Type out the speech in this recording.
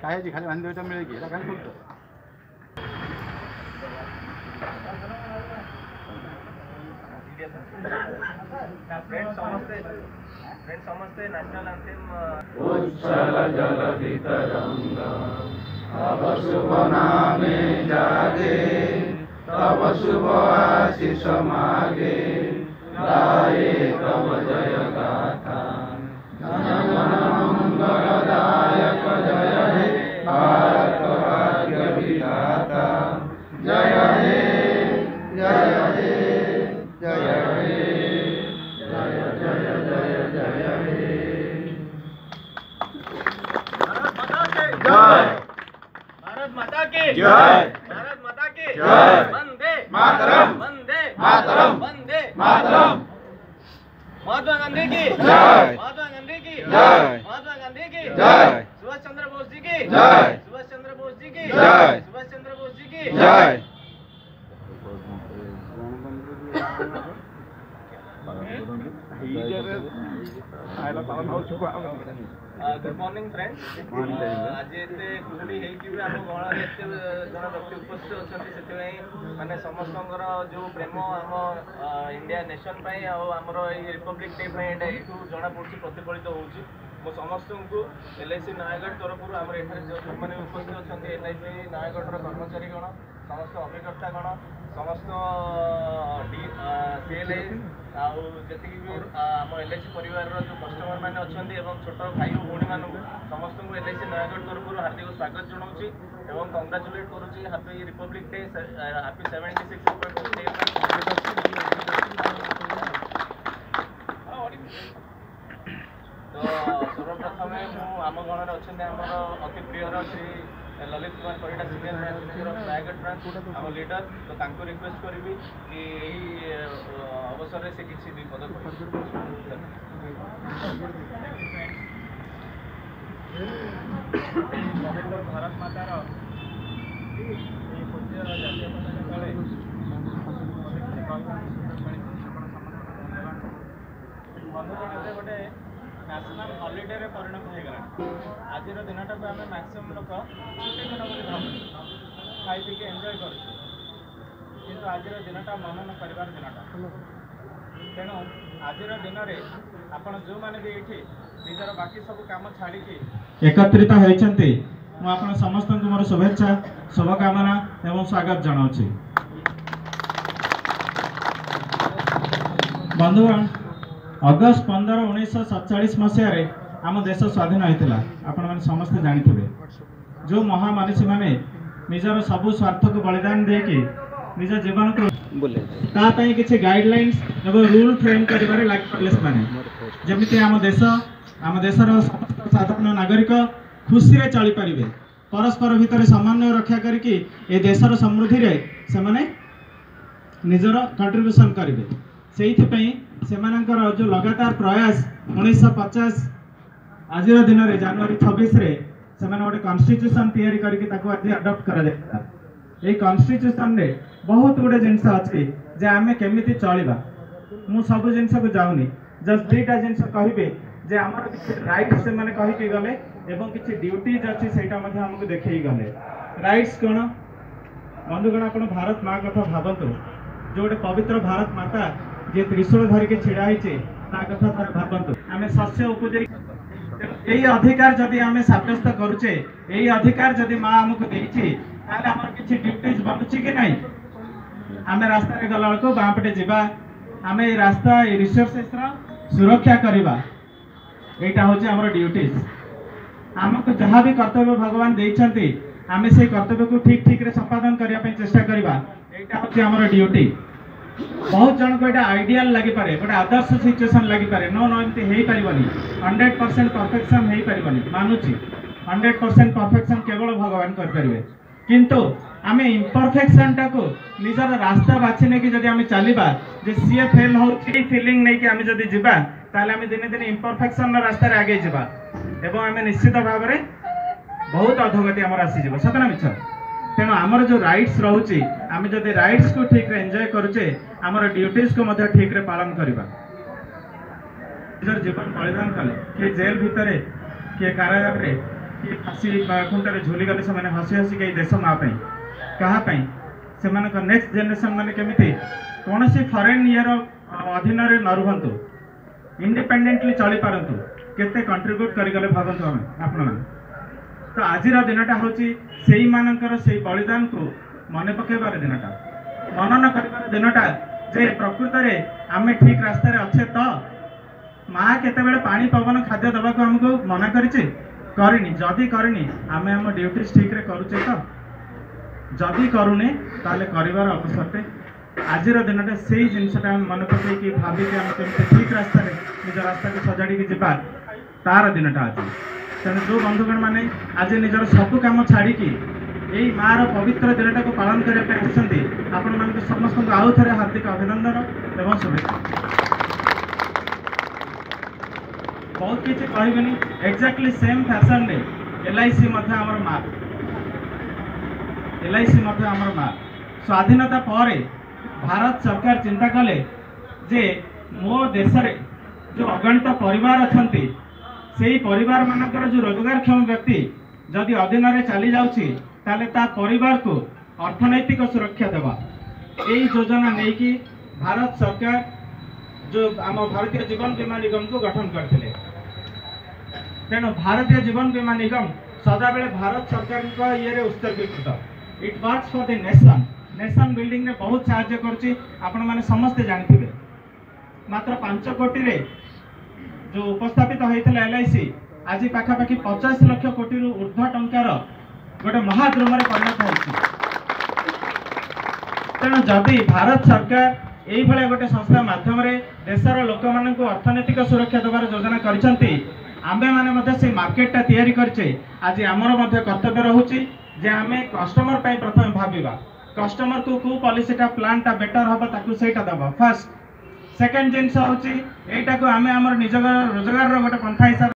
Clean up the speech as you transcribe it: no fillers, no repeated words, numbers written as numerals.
ଖାଇଛି ଖାଲି ବାନ୍ଧି ଦେଟା ମିଳେ କି ଏଟା କାହିଁ କରୁଛ? ସମସ୍ତେ ନ୍ୟାସନାଲ ଆନ୍ଥେମ୍ उच्छल जलधि तरंग तब शुभ नामे जागे तब शुभ आशीष मागे गाये तब जय गाथा जन मंगलदायक जय हे भारत भाग्य विधाता जय हे जय हे जय हे जय जय जय जय हे भारत माता की जय भारत माता की जय वंदे मातरम वंदे मातरम वंदे मातरम महात्मा गांधी की जय महात्मा गांधी की जय महात्मा गांधी की जय सुभाष चंद्र बोस जी की जय सुभाष चंद्र बोस जी की जय सुभाष चंद्र बोस जी की जय गुड मॉर्निंग फ्रेंड्स आज एते खुशी हेकि भी हम गण एते जन व्यक्ति उपस्थित अछंती सेते माने समस्तंकर जो प्रेम हम इंडिया नेशन पई आ हमर ए रिपब्लिक डे पई एठू जणा पड़छि प्रतिफलित होउछि मो समस्त को एलआईसी नयागढ़ तरफ आम जो मैंने उपस्थित अच्छा एलआईसी नयागढ़ कर्मचारी गण समस्त अभिकर्ता गण समस्त सीएलआई आती भी आम एलआईसी परिवार जो कस्टमर मैंने अच्छा छोट भाई और भौणी मान समस्त को एलआईसी नयागढ़ तरफ हार्दिक स्वागत जनाऊँगी और कंग्राचुलेट करुँची हैप्पी रिपब्लिक डे हैप्पी 76 तो सर्वप्रथम आम गणर अच्छा आमर अति प्रियर Shri Lalit Kumar Parida senior manager Nayagarh branch आम लीडर तो रिक्वेस्ट करी कि यही अवसर से किसी दुई पद भारत मातार पूज्य जातीय पताका तले बंधुगण गोटे न्यासनाल हॉलिडे रे परिणत हो गला आज दिनटा को आम मैक्सिमम लोक छुट्टी दिन बोली भाव खाई पी के एंजॉय कर किंतु आज दिनटा मनन कर दिनटा तेणु आज दिन में आपण जो मैंने भी ये निजर बाकी सब काम छाड़ी एकत्रित होती मुझे समस्त मोर शुभेच्छा शुभकामना एवं स्वागत जनाऊँगी बंधुगण अगस्त 15 1947 मसीह आम देश स्वाधीन होता आपण मैंने समस्ते जानी जो महामनीषी मैंने निजर सबू स्वार्थ को बलिदान देकी निज जीवन को किसी गाइडलाइंस एवं रूल फ्रेम कर जमी आम देशर साधारण नागरिक खुशी रे चली पारे परस्पर भितर समन्वय रक्षा करके ए देशर समृद्धि रे से माने निजर कंट्रीब्यूशन करेंगे से जो लगातार प्रयास 1950 आज दिन में जनवरी 26 रे से गोटे कन्स्टिट्यूशन तैयारी करके आज अडॉप्ट करा कन्स्टिट्यूशन रे बहुत गुड़े जिनस अच्छी जे आम केमी चलवा मु सब जिनस को जाऊनी जस्ट दुईटा जिनस कहे जे आमर किसी राइट्स से मैंने कहीकि गले एवं किसी ड्यूटीज अच्छी से आमको देखी गले राइट्स कौन बंधुगण आप भारत माँ कथा भावतु जो गोटे पवित्र भारत माता जी त्रिशूल धरिकी छिड़ा कथा भावतु आम शस्य उपयोगी यही अधिकार जदि आम सब्यस्त करुचे यही अधिकार जदि माँ आमको देती आम किसी ड्यूटीज बनुची कि नहीं आम रास्ता गला बेलू बाँपटे जावा आम ये रास्ता रिसोर्सेस सुरक्षा करवा यहाँ हूँ आम ड्यूटीज आमको जहाँ भी कर्तव्य भगवान देते आम से कर्तव्य को ठीक ठीक संपादन करने चेष्टा करवा यहाँ हूँ आम ड्यूटी बहुत जन को यहाँ आइडियाल लगी पारे गोटे आदर्श सिचुएसन लगी पारे नो नो एमती हो पारनी 100% परफेक्शन हो पारनी मानुची 100% परफेक्शन केवल भगवान करेंगे किंतु आम इम्परफेक्शन टाक निजर रास्ता बाछि नहीं कि आम चलवा जे सी फेल हो फिलिंग नहीं कि आम जदि जीवा ताले आम दिने दिने इम्परफेक्शन रास्तार आगे जावा एवं आम निश्चित भाव में बहुत अधोगति आमर आसीज सतना मिछ तेणु आमर जो राइट्स रोचे आम जब राइट्स को ठीक रे एंजॉय करुचे आमर ड्यूटीज को मध्य ठीक रे पालन करवा निजर जीवन बलिदान कले किए जेल भितर किए कारागार रे कि फांसी खुंटारे झुली गले से हसी हसी के देश माँ क्या से नेक्स्ट जेनेरेशन मैंने केमी कौन सी फरेन इयर अधीन न रुहतु इंडिपेंडेंटली चली पारतु केते कंट्रीब्यूट करगले भावतु आपण तो आज दिनटा हूँ से मानकर से बलिदान को मन पकेबार दिनटा मनन कर दिनटा जे प्रकृत में आम ठीक रास्ते अच्छे तो माँ केतबेले पानी पवन खाद्य दबाक आमको मना करनी जदि करनी आम आम ड्यूटी ठीक रे करुचे तो जदि करूने ताले करिवार अवसरते आज दिनटे से जिनसा मन पकई भाविक आम केमती ठीक रास्ता निज रास्ता को सजाड़ी की जीवा तार दिनटा आज तेणु जो बंधुगण मैंने आज निजर सबू कम छाड़ी यही माँ पवित्र दिनटा को पालन करने आपण मान समस्त आउ थे हार्दिक अभिनंदन एवं शुभेच्छा। बहुत किसी कहबेनी एक्जाक्टली सेम फैशन रे LIC आमर माँ LIC आमर माँ स्वाधीनता पर भारत सरकार चिंता कले जे मो देश रे जो अगणित परिवार अच्छा से परिवार मानकर जो रोजगारक्षम व्यक्ति जदि अधीन रे चली जाउछि ताले ता परिवार को अर्थनैतिक सुरक्षा देवा यही योजना नहीं कि भारत सरकार जो आम भारतीय जीवन बीमा निगम को गठन करते तेणु भारतीय जीवन बीमा निगम सदाबेले भारत सरकार ये उत्सर्गीकृत it works for the nation building रे बहुत साहाय्य करछि आपण माने समस्ते जानिथिबे मात्र 5 कोटी रे जो उपस्थापित होता LIC आज पाखापाखि 50 लाख कोटी रु ऊर्ध्व टंकार गोटे महाद्रुम परिणत होती तेणु जदि भारत सरकार यही भाया गोटे संस्था माध्यम देशर लोक मान अर्थनैतिक सुरक्षा देवार योजना करछंती आमे माने से मार्केटा तैयारी करछे आज आमर कर्तव्य रोचे जे आमे कस्टमर पाई प्रथम भाविबा कस्टमर को पॉलिसीटा प्लानटा बेटर हम ताकू सेटा दबा फर्स्ट सेकेंड जिनस होची एटा को आमे आमर निज रोजगार गोटे पंथा हिसाब